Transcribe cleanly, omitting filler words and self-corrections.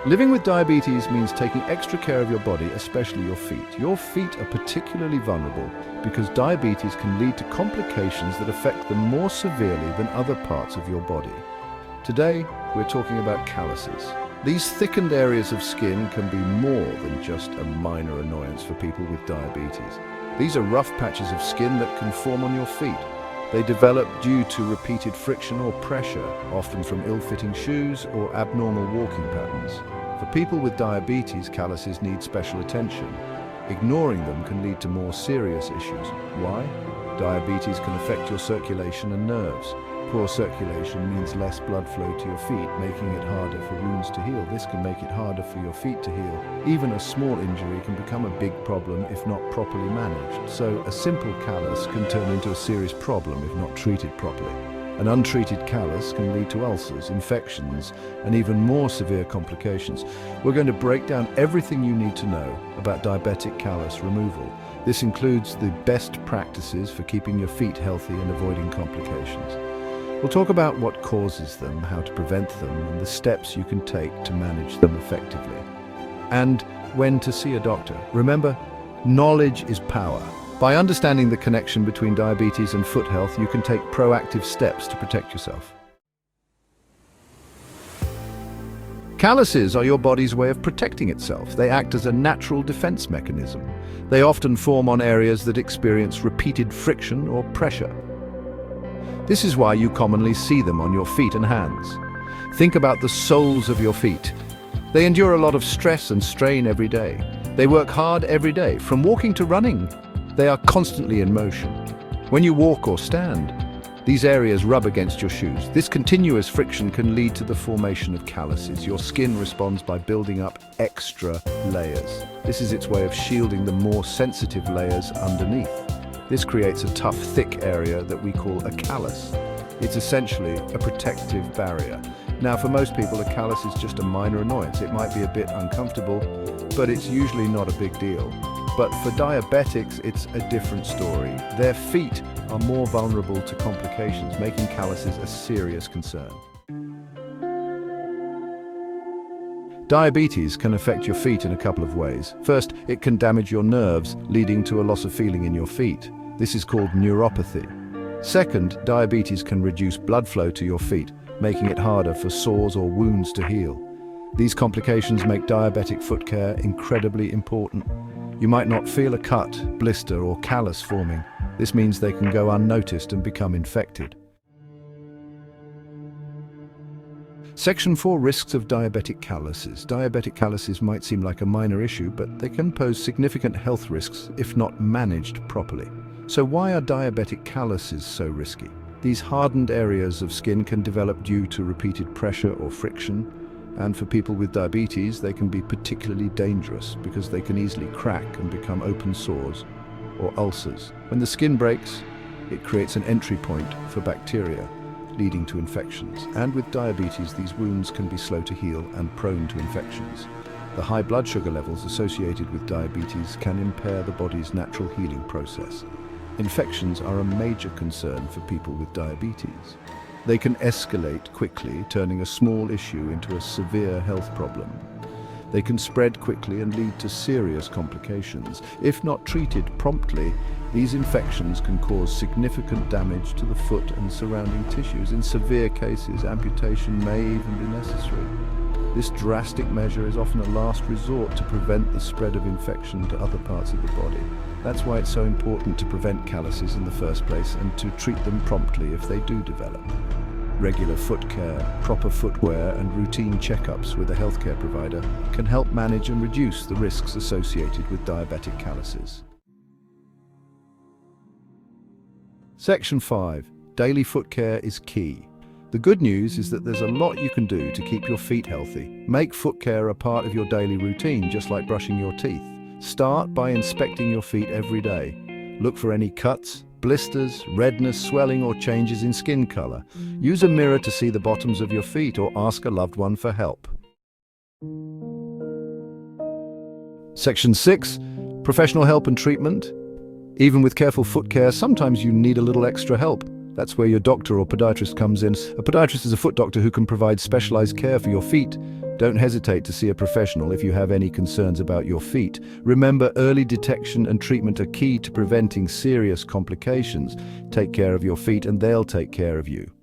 Living with diabetes means taking extra care of your body, especially your feet. Your feet are particularly vulnerable because diabetes can lead to complications that affect them more severely than other parts of your body. Today, we're talking about calluses. These thickened areas of skin can be more than just a minor annoyance for people with diabetes. These are rough patches of skin that can form on your feet. They develop due to repeated friction or pressure, often from ill-fitting shoes or abnormal walking patterns. For people with diabetes, calluses need special attention. Ignoring them can lead to more serious issues. Why? Diabetes can affect your circulation and nerves. Poor circulation means less blood flow to your feet, making it harder for wounds to heal. This can make it harder for your feet to heal. Even a small injury can become a big problem if not properly managed. So a simple callus can turn into a serious problem if not treated properly. An untreated callus can lead to ulcers, infections, and even more severe complications. We're going to break down everything you need to know about diabetic callus removal. This includes the best practices for keeping your feet healthy and avoiding complications. We'll talk about what causes them, how to prevent them, and the steps you can take to manage them effectively. And when to see a doctor. Remember, knowledge is power. By understanding the connection between diabetes and foot health, you can take proactive steps to protect yourself. Calluses are your body's way of protecting itself. They act as a natural defense mechanism. They often form on areas that experience repeated friction or pressure. This is why you commonly see them on your feet and hands. Think about the soles of your feet. They endure a lot of stress and strain every day. They work hard every day, from walking to running. They are constantly in motion. When you walk or stand, these areas rub against your shoes. This continuous friction can lead to the formation of calluses. Your skin responds by building up extra layers. This is its way of shielding the more sensitive layers underneath. This creates a tough, thick area that we call a callus. It's essentially a protective barrier. Now, for most people, a callus is just a minor annoyance. It might be a bit uncomfortable, but it's usually not a big deal. But for diabetics, it's a different story. Their feet are more vulnerable to complications, making calluses a serious concern. Diabetes can affect your feet in a couple of ways. First, it can damage your nerves, leading to a loss of feeling in your feet. This is called neuropathy. Second, diabetes can reduce blood flow to your feet, making it harder for sores or wounds to heal. These complications make diabetic foot care incredibly important. You might not feel a cut, blister, or callus forming. This means they can go unnoticed and become infected. Section 4: Risks of diabetic calluses. Diabetic calluses might seem like a minor issue, but they can pose significant health risks if not managed properly. So why are diabetic calluses so risky? These hardened areas of skin can develop due to repeated pressure or friction, and for people with diabetes, they can be particularly dangerous because they can easily crack and become open sores or ulcers. When the skin breaks, it creates an entry point for bacteria, leading to infections. And with diabetes, these wounds can be slow to heal and prone to infections. The high blood sugar levels associated with diabetes can impair the body's natural healing process. Infections are a major concern for people with diabetes. They can escalate quickly, turning a small issue into a severe health problem. They can spread quickly and lead to serious complications. If not treated promptly, these infections can cause significant damage to the foot and surrounding tissues. In severe cases, amputation may even be necessary. This drastic measure is often a last resort to prevent the spread of infection to other parts of the body. That's why it's so important to prevent calluses in the first place and to treat them promptly if they do develop. Regular foot care, proper footwear, and routine checkups with a healthcare provider can help manage and reduce the risks associated with diabetic calluses. Section 5. Daily foot care is key. The good news is that there's a lot you can do to keep your feet healthy. Make foot care a part of your daily routine, just like brushing your teeth. Start by inspecting your feet every day. Look for any cuts, blisters, redness, swelling, or changes in skin color. Use a mirror to see the bottoms of your feet or ask a loved one for help. Section 6. Professional help and treatment. Even with careful foot care, sometimes you need a little extra help. That's where your doctor or podiatrist comes in. A podiatrist is a foot doctor who can provide specialized care for your feet. Don't hesitate to see a professional if you have any concerns about your feet. Remember, early detection and treatment are key to preventing serious complications. Take care of your feet and they'll take care of you.